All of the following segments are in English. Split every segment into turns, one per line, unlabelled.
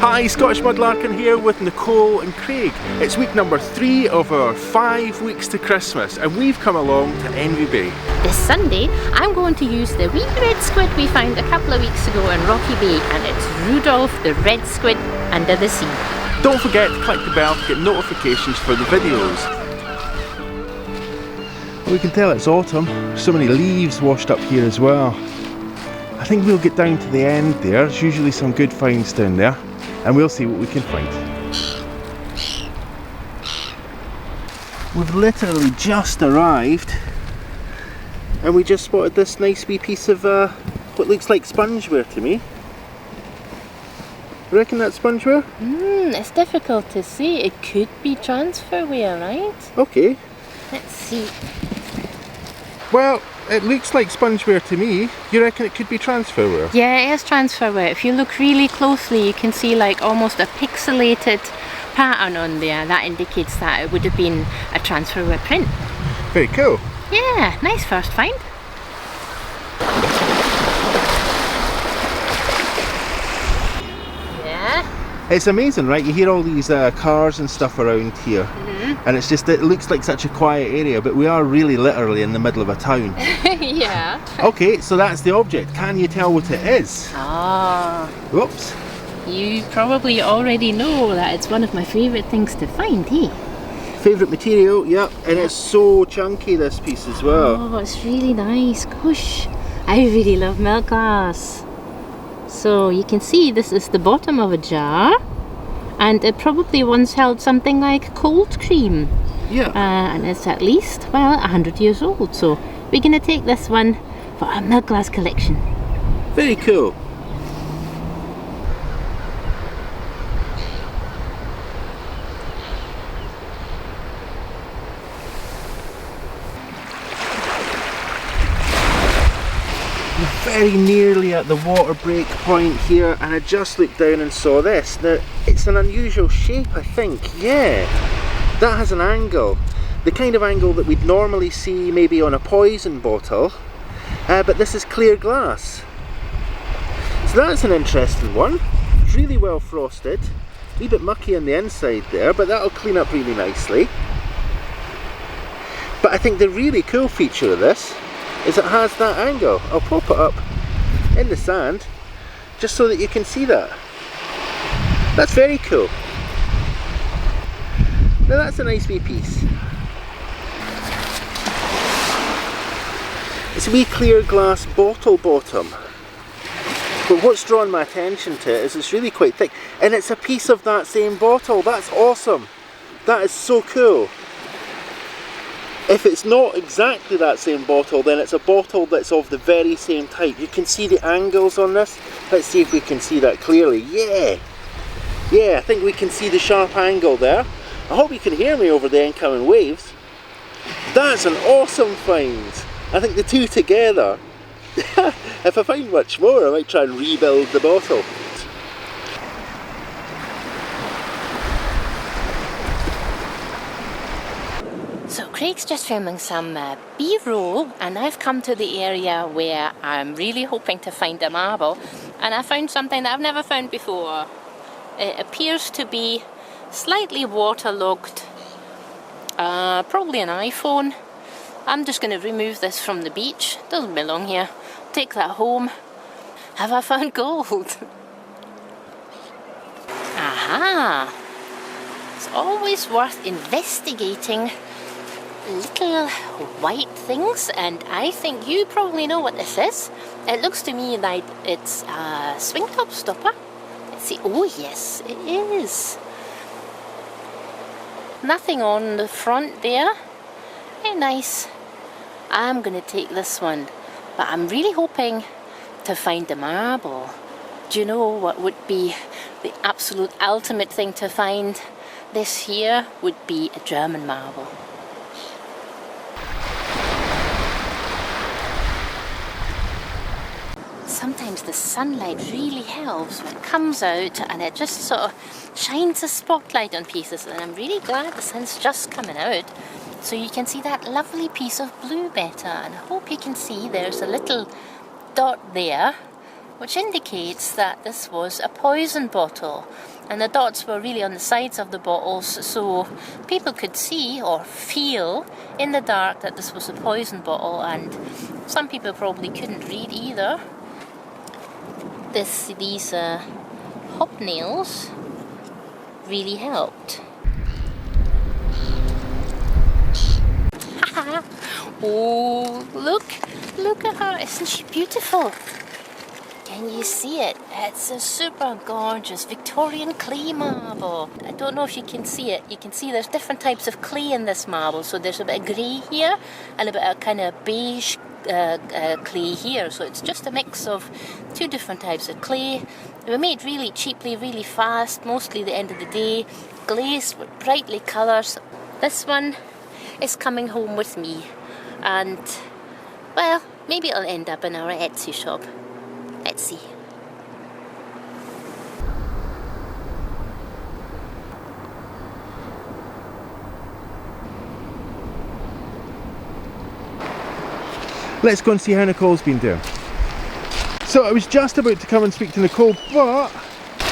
Hi, Scottish Mudlarking here with Nicole and Craig. It's week number 3 of our 5 weeks to Christmas and we've come along to Envy Bay.
This Sunday I'm going to use the wee red squid we found a couple of weeks ago in Rocky Bay, and it's Rudolph the red squid under the sea.
Don't forget to click the bell to get notifications for the videos. We can tell it's autumn. So many leaves washed up here as well. I think we'll get down to the end there. There's usually some good finds down there and we'll see what we can find. We've literally just arrived and we just spotted this nice wee piece of what looks like spongeware to me. You reckon that's spongeware?
It's difficult to see. It could be transferware, right?
Okay.
Let's see.
Well, it looks like spongeware to me. You reckon it could be transferware?
Yeah, it is transferware. If you look really closely, you can see like almost a pixelated pattern on there. That indicates that it would have been a transferware print.
Very cool.
Yeah, nice first find.
It's amazing, right? You hear all these cars and stuff around here, and it looks like such a quiet area, but we are really literally in the middle of a town.
Yeah.
Okay, so that's the object. Can you tell what it is?
Ah.
Whoops.
You probably already know that it's one of my favourite things to find, eh?
Favourite material, yep, and it's so chunky, this piece as well.
Oh, it's really nice. Gosh, I really love milk glass. So you can see this is the bottom of a jar, and it probably once held something like cold cream.
Yeah.
And it's at least, well, 100 years old. So we're going to take this one for our milk glass collection.
Very cool. Very nearly at the water break point here, and I just looked down and saw this. Now, it's an unusual shape, I think. Yeah, that has an angle, the kind of angle that we'd normally see maybe on a poison bottle, but this is clear glass. So that's an interesting one. Really well frosted, a wee bit mucky on the inside there, but that'll clean up really nicely. But I think the really cool feature of this is it has that angle. I'll pop it up in the sand just so that you can see that. That's very cool. Now that's a nice wee piece. It's a wee clear glass bottle bottom. But what's drawn my attention to it is it's really quite thick, and it's a piece of that same bottle. That's awesome. That is so cool. If it's not exactly that same bottle, then it's a bottle that's of the very same type. You can see the angles on this. Let's see if we can see that clearly. Yeah! Yeah, I think we can see the sharp angle there. I hope you can hear me over the incoming waves. That's an awesome find. I think the two together. If I find much more, I might try and rebuild the bottle.
So Craig's just filming some B-roll, and I've come to the area where I'm really hoping to find a marble, and I found something that I've never found before. It appears to be slightly waterlogged, probably an iPhone. I'm just going to remove this from the beach. Doesn't belong here. Take that home. Have I found gold? Aha! It's always worth investigating little white things, and I think you probably know what this is. It looks to me like it's a swing top stopper. Let's see. Oh yes, it is. Nothing on the front there. Very nice. I'm gonna take this one, but I'm really hoping to find a marble. Do you know what would be the absolute ultimate thing to find? This here would be a German marble. Sometimes the sunlight really helps when it comes out, and it just sort of shines a spotlight on pieces, and I'm really glad the sun's just coming out so you can see that lovely piece of blue better. And I hope you can see there's a little dot there which indicates that this was a poison bottle. And the dots were really on the sides of the bottles, so people could see or feel in the dark that this was a poison bottle, and some people probably couldn't read either. These hobnails really helped. Oh, look at her, isn't she beautiful? Can you see it? It's a super gorgeous Victorian clay marble. I don't know if you can see it. You can see there's different types of clay in this marble. So there's a bit of grey here and a bit of kind of beige clay here. So it's just a mix of two different types of clay. They were made really cheaply, really fast, mostly the end of the day. Glazed with brightly colours. This one is coming home with me. And, well, maybe it'll end up in our Etsy shop. Let's see.
Let's go and see how Nicole's been doing. So I was just about to come and speak to Nicole, but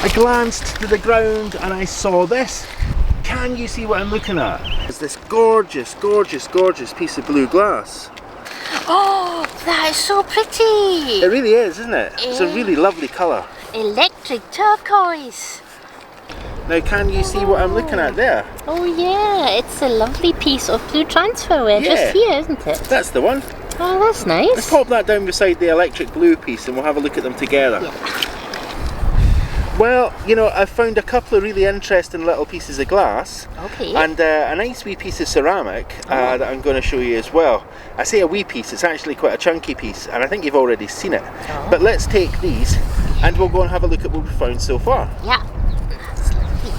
I glanced to the ground and I saw this. Can you see what I'm looking at? It's this gorgeous, gorgeous, gorgeous piece of blue glass.
Oh, that is so pretty!
It really is, isn't it? It's a really lovely colour.
Electric turquoise!
Now can you see what I'm looking at there?
Oh yeah, it's a lovely piece of blue transferware just here, isn't it?
That's the one.
Oh, that's nice.
Let's pop that down beside the electric blue piece and we'll have a look at them together.
Yeah.
Well, you know, I've found a couple of really interesting little pieces of glass.
Okay.
And a nice wee piece of ceramic that I'm going to show you as well. I say a wee piece, it's actually quite a chunky piece, and I think you've already seen it.
Oh.
But let's take these and we'll go and have a look at what we've found so far.
Yeah, that's lovely.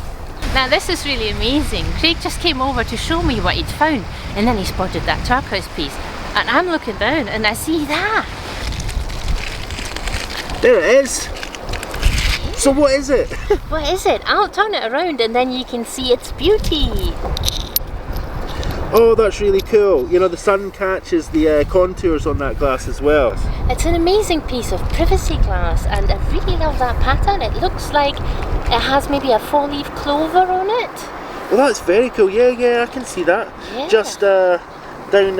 Now this is really amazing. Craig just came over to show me what he'd found, and then he spotted that turquoise piece. And I'm looking down and I see that.
There it is. So what is it?
What is it? I'll turn it around and then you can see its beauty.
Oh, that's really cool. You know, the sun catches the contours on that glass as well.
It's an amazing piece of privacy glass, and I really love that pattern. It looks like it has maybe a 4-leaf clover on it.
Well, that's very cool. Yeah, I can see that.
Yeah.
Just down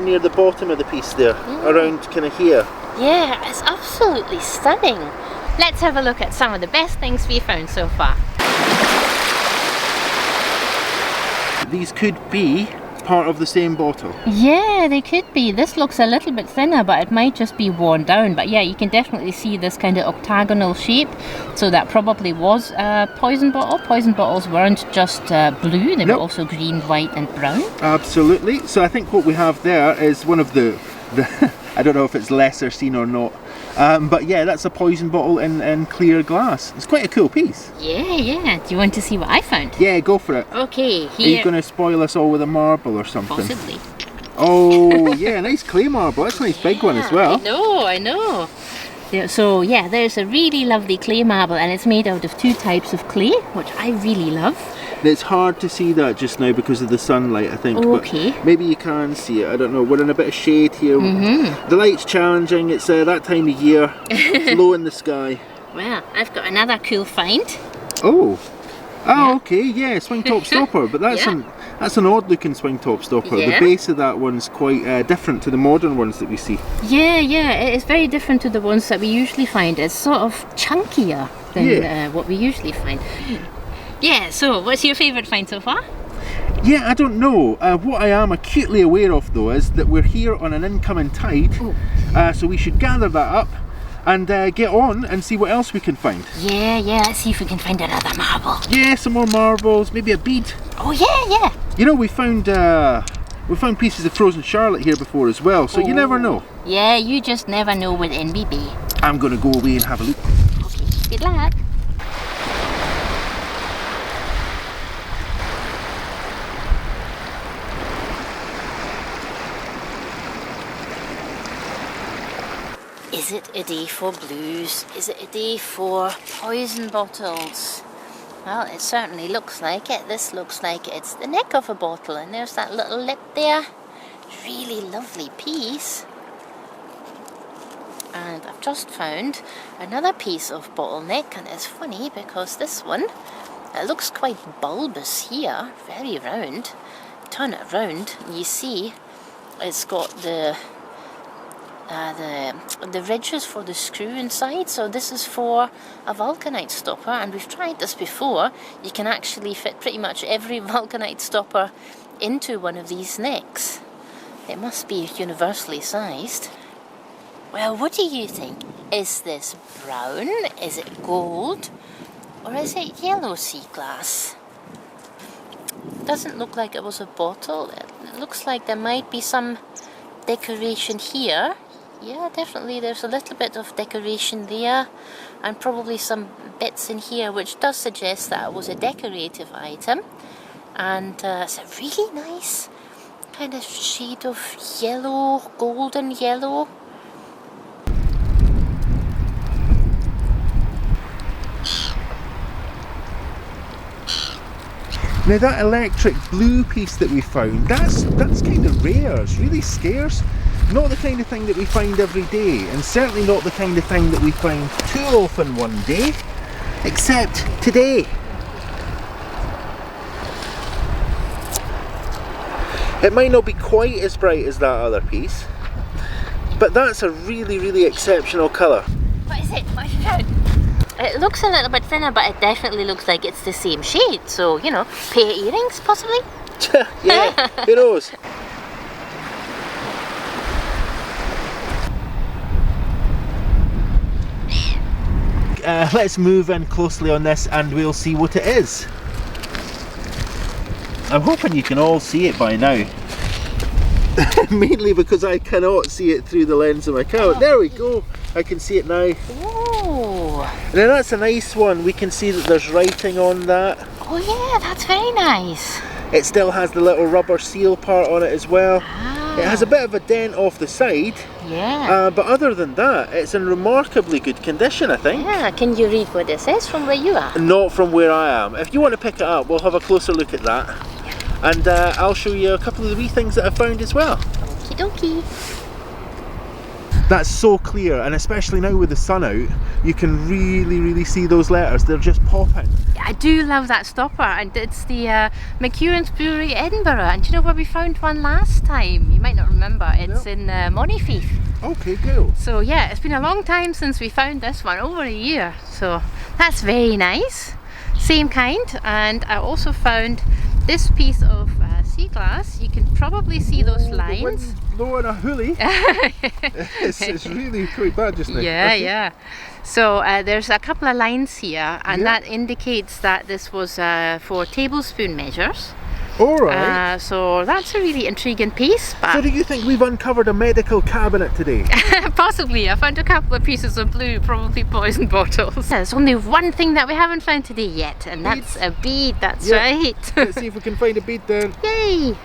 near the bottom of the piece there, around kind of here.
Yeah, it's absolutely stunning. Let's have a look at some of the best things we found so far.
These could be part of the same bottle.
Yeah, they could be. This looks a little bit thinner, but it might just be worn down. But yeah, you can definitely see this kind of octagonal shape. So that probably was a poison bottle. Poison bottles weren't just blue, they were also green, white and brown. Absolutely.
So I think what we have there is one of the I don't know if it's lesser seen or not. But yeah, that's a poison bottle in clear glass. It's quite a cool piece.
Yeah. Do you want to see what I found?
Yeah, go for it.
Okay, here.
Are you going to spoil us all with a marble or something?
Possibly.
Oh, yeah, nice clay marble. That's a nice big one as well.
I know. So yeah, there's a really lovely clay marble, and it's made out of two types of clay, which I really love.
It's hard to see that just now because of the sunlight, I think.
Okay.
But maybe you can see it. I don't know. We're in a bit of shade here. The light's challenging. It's that time of year. It's low in the sky.
Well, I've got another cool find.
Oh, okay. Yeah, swing top stopper. But that's that's an odd looking swing top stopper.
Yeah.
The base of that one's quite different to the modern ones that we see.
Yeah, it's very different to the ones that we usually find. It's sort of chunkier than what we usually find. Yeah, so what's your favourite find so far?
Yeah, I don't know. What I am acutely aware of though is that we're here on an incoming tide, so we should gather that up and get on and see what else we can find.
Yeah, let's see if we can find another marble.
Yeah, some more marbles, maybe a bead.
Oh yeah.
You know, we found pieces of frozen Charlotte here before as well, so you never know.
Yeah, you just never know with NBB.
I'm going to go away and have a look.
Okay, good luck. Is it a day for blues? Is it a day for poison bottles? Well, it certainly looks like it. This looks like it's the neck of a bottle, and there's that little lip there. Really lovely piece. and I've just found another piece of bottleneck, and it's funny because this one, it looks quite bulbous here, very round. Turn it round and you see it's got the ridges for the screw inside. So this is for a vulcanite stopper, and we've tried this before. You can actually fit pretty much every vulcanite stopper into one of these necks. It must be universally sized. Well, what do you think? Is this brown? Is it gold? Or is it yellow sea glass? Doesn't look like it was a bottle. It looks like there might be some decoration here. Yeah, definitely there's a little bit of decoration there, and probably some bits in here, which does suggest that it was a decorative item. And it's a really nice kind of shade of yellow, golden yellow.
Now that electric blue piece that we found, that's kind of rare. It's really scarce. Not the kind of thing that we find every day, and certainly not the kind of thing that we find too often one day, except today. It might not be quite as bright as that other piece, but that's a really, really exceptional colour.
What is it? What have you found? It looks a little bit thinner, but it definitely looks like it's the same shade. So, you know, pair of earrings, possibly?
Yeah, who knows? Let's move in closely on this and we'll see what it is. I'm hoping you can all see it by now. Mainly because I cannot see it through the lens of my camera. Oh. There we go. I can see it now.
Oh.
Now that's a nice one. We can see that there's writing on that.
Oh yeah, that's very nice.
It still has the little rubber seal part on it as well. Ah. It has a bit of a dent off the side.
Yeah.
But other than that, it's in remarkably good condition, I think.
Yeah. Can you read what it says from where you are?
Not from where I am. If you want to pick it up, we'll have a closer look at that. Yeah. And I'll show you a couple of the wee things that I found as well.
Okie dokie.
That's so clear, and especially now with the sun out, you can really see those letters. They're just popping.
I do love that stopper, and it's the McEwan's Brewery, Edinburgh. And do you know where we found one last time? You might not remember. It's in Montefieth.
Okay, cool.
So yeah, it's been a long time since we found this one, over a year. So that's very nice. Same kind. And I also found this piece of sea glass. You can probably see those lines.
Blowing a hoolie. it's really quite bad just now.
Yeah, okay. Yeah. So there's a couple of lines here, and that indicates that this was for tablespoon measures.
Alright.
So that's a really intriguing piece. But
so do you think we've uncovered a medical cabinet today? Possibly. I found a couple of pieces of blue, probably poison bottles. There's only one thing that we haven't found today yet, and that's a bead. That's right. Let's see if we can find a bead then.
Yay!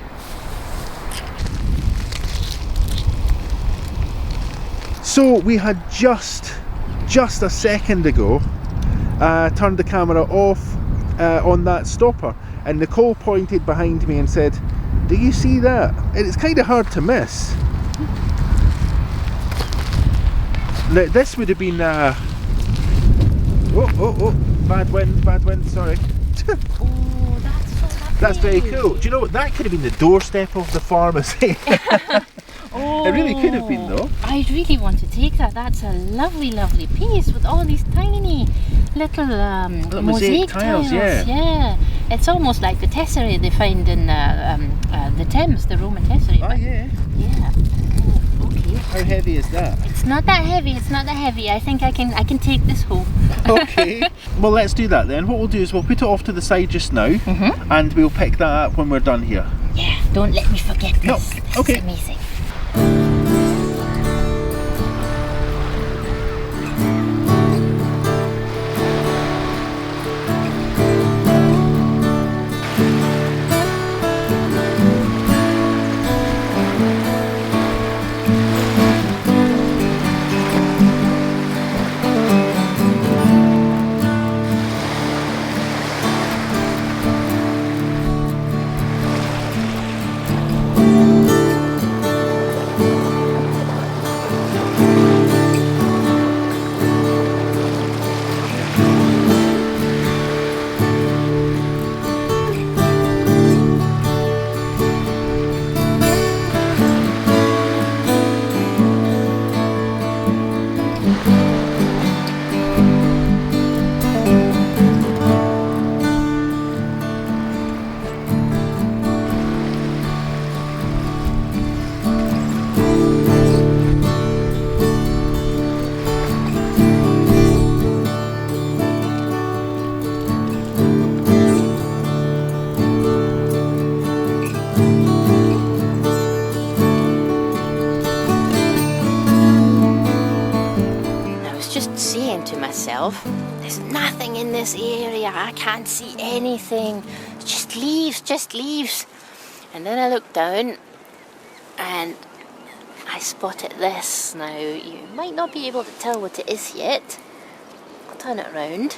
So we had just a second ago turned the camera off on that stopper, and Nicole pointed behind me and said, "Do you see that?" And it's kind of hard to miss. Now this would have been bad wind, sorry.
Oh, that's so lovely.
That's very cool. Do you know what, that could have been the doorstep of the pharmacy.
Oh,
it really could have been though.
I really want to take that. That's a lovely piece with all these tiny little mosaic tiles. Yeah, it's almost like the tesserae they find in the Thames, the Roman tesserae.
Oh yeah.
Yeah. Oh, okay.
How heavy is that?
It's not that heavy. It's not that heavy. I think I can take this home.
Okay. Well, let's do that then. What we'll do is we'll put it off to the side just now, and we'll pick that up when we're done here.
Yeah. Don't let me forget this.
No. Okay.
It's amazing. myself, there's nothing in this area. I can't see anything. It's just leaves, just leaves. And then I looked down and I spotted this. Now, you might not be able to tell what it is yet. I'll turn it around.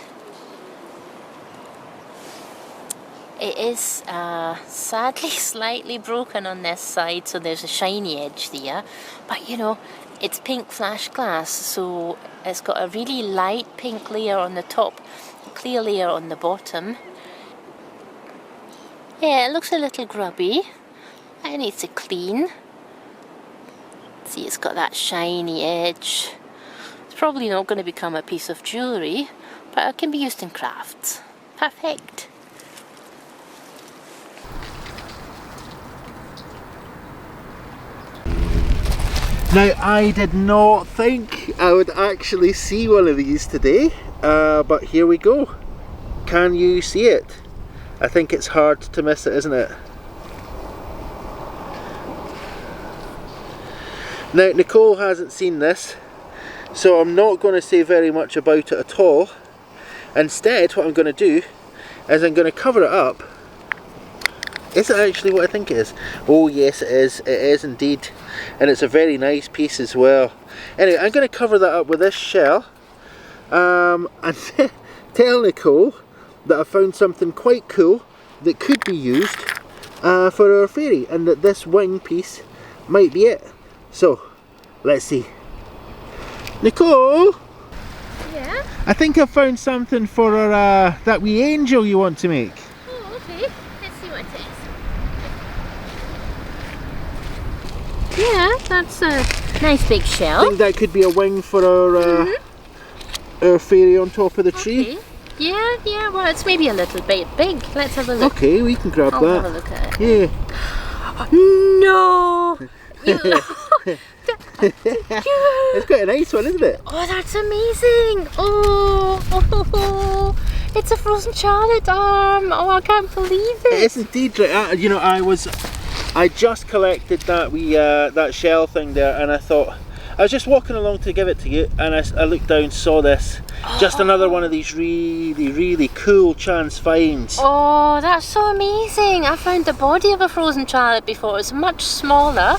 It is sadly slightly broken on this side, so there's a shiny edge there. But you know, it's pink flash glass, so it's got a really light pink layer on the top, a clear layer on the bottom. Yeah, it looks a little grubby. It needs to clean. See, it's got that shiny edge. It's probably not going to become a piece of jewellery, but it can be used in crafts. Perfect.
Now, I did not think I would actually see one of these today, but here we go. Can you see it? I think it's hard to miss it, isn't it? Now, Nicole hasn't seen this, so I'm not going to say very much about it at all. Instead, what I'm going to do is I'm going to cover it up. Is it actually what I think it is? Oh yes, it is. It is indeed. And it's a very nice piece as well. Anyway, I'm going to cover that up with this shell. And tell Nicole that I found something quite cool that could be used for our fairy. And that this wing piece might be it. So, let's see. Nicole!
Yeah?
I think I found something for our, that wee angel you want to make.
Oh, okay. Let's see what it is. Yeah, that's a nice big
I
shell.
think that could be a wing for our fairy on top of the tree.
Okay. Yeah, well, it's maybe a little bit big. Let's have a look.
Okay, we can grab
I'll
that.
have a look at it.
Yeah.
No! You
It's quite a nice one, isn't it?
Oh, that's amazing! Oh, it's a frozen Charlotte arm. Oh, I can't believe it.
It is indeed. Right. You know, I just collected that that shell thing there, and I thought, I was just walking along to give it to you, and I looked down, saw this. Just another one of these really cool chance finds.
Oh, that's so amazing. I found the body of a frozen Charlotte before. It's much smaller.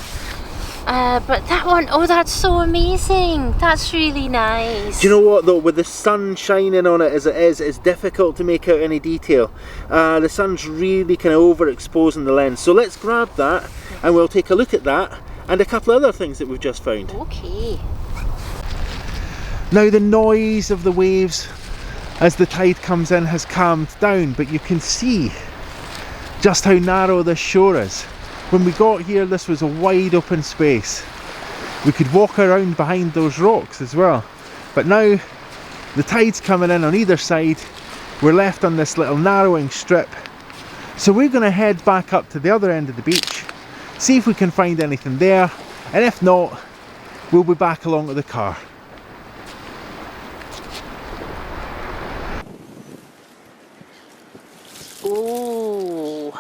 But that one, oh, that's so amazing. That's really nice.
Do you know what though, with the sun shining on it as it is, it's difficult to make out any detail. The sun's really kind of overexposing the lens. So let's grab that and we'll take a look at that and a couple of other things that we've just found.
Okay.
Now the noise of the waves as the tide comes in has calmed down, but you can see just how narrow this shore is. When we got here, this was a wide open space. We could walk around behind those rocks as well. But now the tide's coming in on either side. We're left on this little narrowing strip. So we're going to head back up to the other end of the beach, see if we can find anything there, and if not, we'll be back along to the car.
Oh,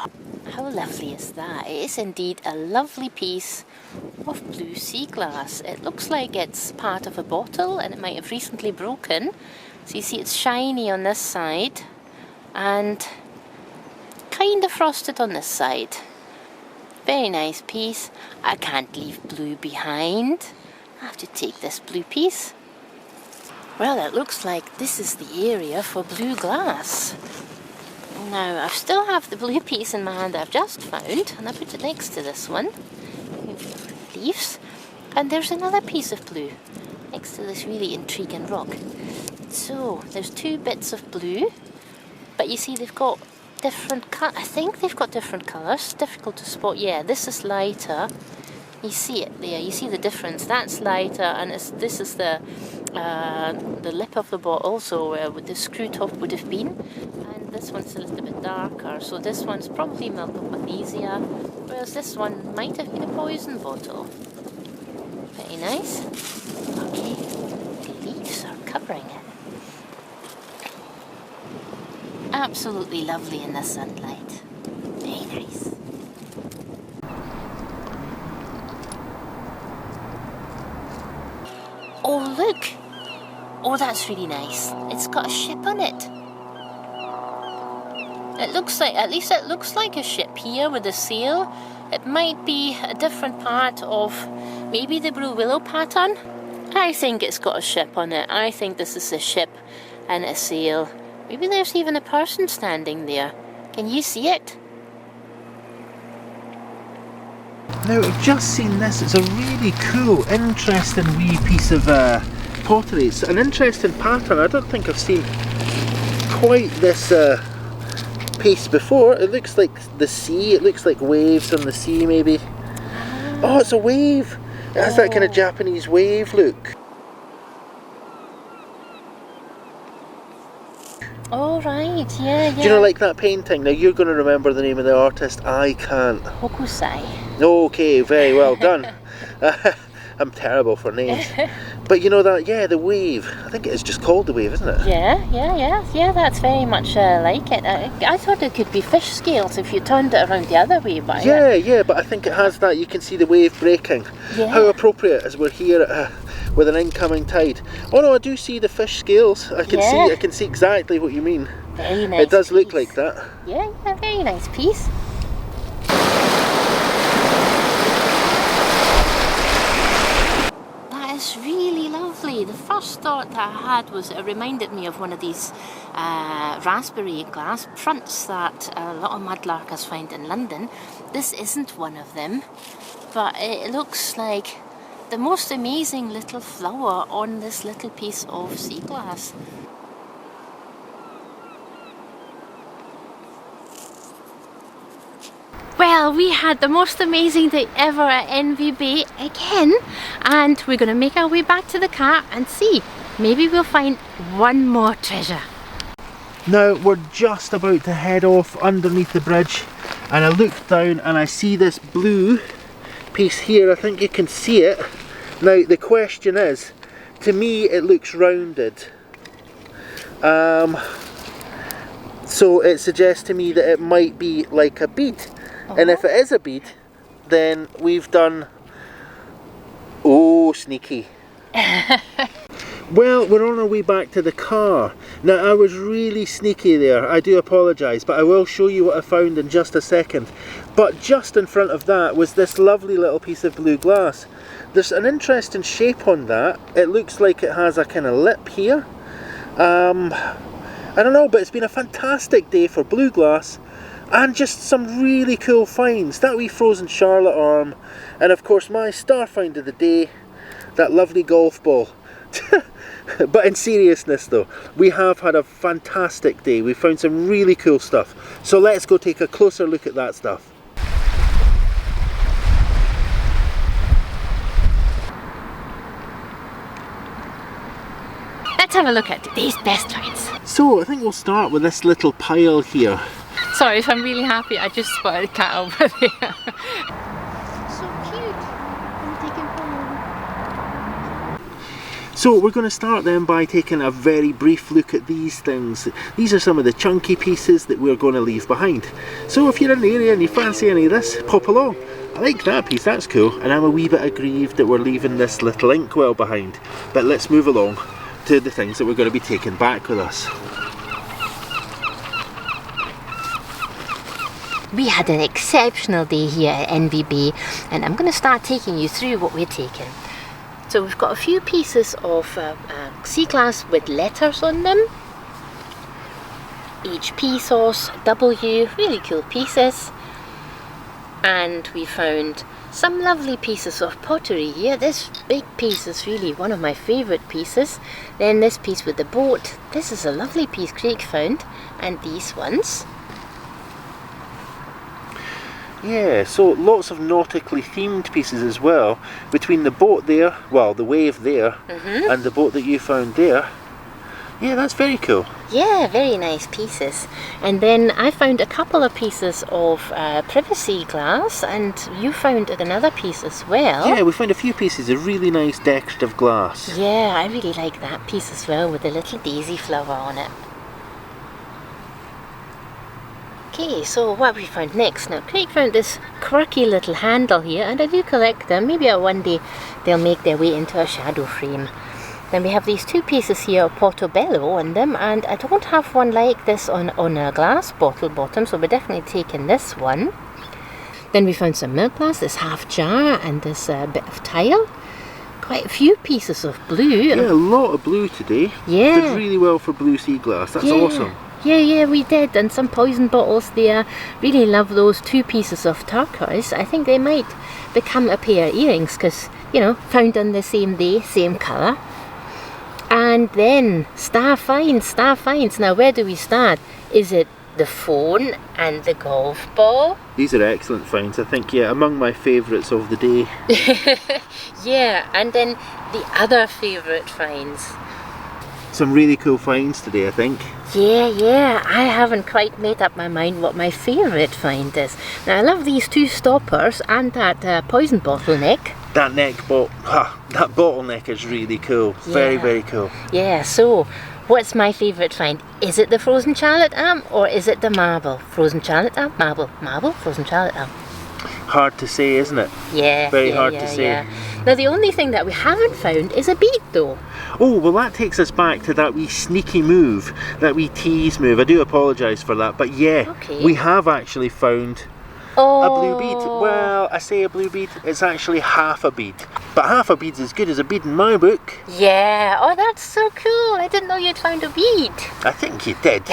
how lovely is that? It is indeed a lovely piece of blue sea glass. It looks like it's part of a bottle and it might have recently broken. So you see it's shiny on this side and kind of frosted on this side. Very nice piece. I can't leave blue behind. I have to take this blue piece. Well, it looks like this is the area for blue glass. Now, I still have the blue piece in my hand that I've just found, and I put it next to this one. Leaves. And there's another piece of blue next to this really intriguing rock. So, there's two bits of blue, but you see they've got different colours. I think they've got different colours. Difficult to spot. Yeah, this is lighter. You see it there. You see the difference. That's lighter, and this is the lip of the bottle, so where the screw top would have been. And this one's a little bit darker, so this one's probably milk of magnesia, whereas this one might have been a poison bottle. Very nice. Okay, the leaves are covering it. Absolutely lovely in the sunlight. Very nice. Oh look! Oh, that's really nice. It's got a ship on it. It looks like, at least it looks like a ship here with a sail. It might be a different part of maybe the blue willow pattern. I think it's got a ship on it. I think this is a ship and a sail. Maybe there's even a person standing there. Can you see it?
Now, I've just seen this. It's a really cool, interesting wee piece of pottery. It's an interesting pattern. I don't think I've seen quite this piece before. It looks like the sea. It looks like waves on the sea, maybe. Oh, it's a wave. It has that kind of Japanese wave look.
Oh, right, yeah.
Do you know, like that painting? Now, you're going to remember the name of the artist. I can't.
Hokusai.
Okay, very well done. I'm terrible for names. But you know that, yeah, the wave. I think it is just called the wave, isn't it?
Yeah, that's very much like it. I thought it could be fish scales if you turned it around the other way, but
yeah, but I think it has that. You can see the wave breaking.
Yeah.
How appropriate as we're here with an incoming tide. Oh no, I do see the fish scales. I can see exactly what you mean.
Very nice.
It does
piece.
look like that.
Yeah, very nice piece. It's really lovely. The first thought that I had was it reminded me of one of these raspberry glass fronts that a lot of mudlarkers find in London. This isn't one of them, but it looks like the most amazing little flower on this little piece of sea glass. Well, we had the most amazing day ever at NVB again, and we're going to make our way back to the car and see. Maybe we'll find one more treasure.
Now, we're just about to head off underneath the bridge, and I look down and I see this blue piece here. I think you can see it. Now, the question is, to me it looks rounded. So it suggests to me that it might be like a bead. And if it is a bead, then we've done... Oh, sneaky. Well, we're on our way back to the car. Now, I was really sneaky there. I do apologise, but I will show you what I found in just a second. But just in front of that was this lovely little piece of blue glass. There's an interesting shape on that. It looks like it has a kind of lip here. I don't know, but it's been a fantastic day for blue glass. And just some really cool finds. That wee frozen Charlotte arm. And of course my star find of the day, that lovely golf ball. But in seriousness though, we have had a fantastic day. We found some really cool stuff. So let's go take a closer look at that stuff.
Let's have a look at today's best finds.
So I think we'll start with this little pile here.
Sorry if I'm really happy, I just spotted a cat over there. So cute. I'm taking home.
So we're going to start then by taking a very brief look at these things. These are some of the chunky pieces that we're going to leave behind. So if you're in the area and you fancy any of this, pop along. I like that piece, that's cool. And I'm a wee bit aggrieved that we're leaving this little inkwell behind. But let's move along to the things that we're going to be taking back with us.
We had an exceptional day here at NVB, and I'm going to start taking you through what we're taking. So we've got a few pieces of sea glass with letters on them. HP sauce, W, really cool pieces. And we found some lovely pieces of pottery here. This big piece is really one of my favourite pieces. Then this piece with the boat. This is a lovely piece Craig found. And these ones.
Yeah, so lots of nautically themed pieces as well. Between the boat there, well, the wave there, and the boat that you found there. Yeah, that's very cool.
Yeah, very nice pieces. And then I found a couple of pieces of privacy glass, and you found another piece as well.
Yeah, we found a few pieces of really nice decorative glass.
Yeah, I really like that piece as well with the little daisy flower on it. Okay, so what have we found next? Now, Craig found this quirky little handle here, and I do collect them. Maybe one day they'll make their way into a shadow frame. Then we have these two pieces here of portobello in them, and I don't have one like this on a glass bottle bottom, so we're definitely taking this one. Then we found some milk glass, this half jar, and this bit of tile. Quite a few pieces of blue.
Yeah, a lot of blue today.
Yeah.
Did really well for blue sea glass. That's awesome.
Yeah, we did. And some poison bottles there. Really love those two pieces of turquoise. I think they might become a pair of earrings because, you know, found on the same day, same colour. And then star finds. Now, where do we start? Is it the phone and the golf ball?
These are excellent finds. I think, yeah, among my favourites of the day.
Yeah, and then the other favourite finds.
Some really cool finds today, I think.
Yeah, I haven't quite made up my mind what my favourite find is. Now, I love these two stoppers and that poison bottleneck.
That that bottleneck is really cool.
Yeah.
Very cool.
Yeah, so what's my favourite find? Is it the frozen Charlotte arm or is it the marble? Frozen Charlotte arm, marble, frozen Charlotte arm.
Hard to say, isn't it?
Yeah.
Very hard to say.
Yeah. Now, the only thing that we haven't found is a bead, though.
Oh, well, that takes us back to that wee sneaky move, that wee tease move. I do apologise for that, but yeah,
Okay.
we have actually found a blue bead. Well, I say a blue bead, it's actually half a bead. But half a bead's as good as a bead in my book.
Yeah, oh, that's so cool. I didn't know you'd found a bead.
I think you did.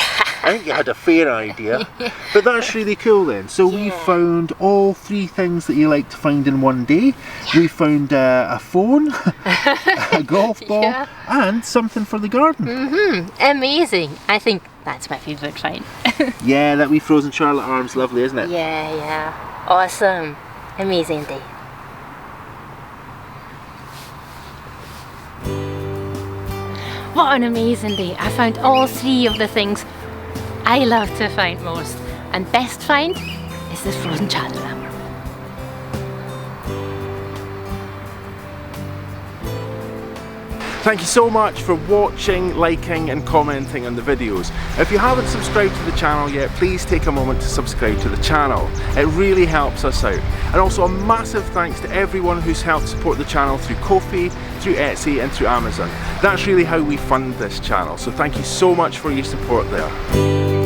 I think you had a fair idea. But that's really cool then. So we found all three things that you like to find in one day. We found a phone, a golf ball, and something for the garden.
Amazing. I think that's my favourite find.
Yeah, that wee frozen Charlotte arm's lovely, isn't it?
Yeah. Awesome. Amazing day. What an amazing day. I found all three of the things I love to find most. And best find is this frozen Charlotte arm.
Thank you so much for watching, liking and commenting on the videos. If you haven't subscribed to the channel yet, please take a moment to subscribe to the channel. It really helps us out. And also a massive thanks to everyone who's helped support the channel through Ko-fi, through Etsy and through Amazon. That's really how we fund this channel, so thank you so much for your support there.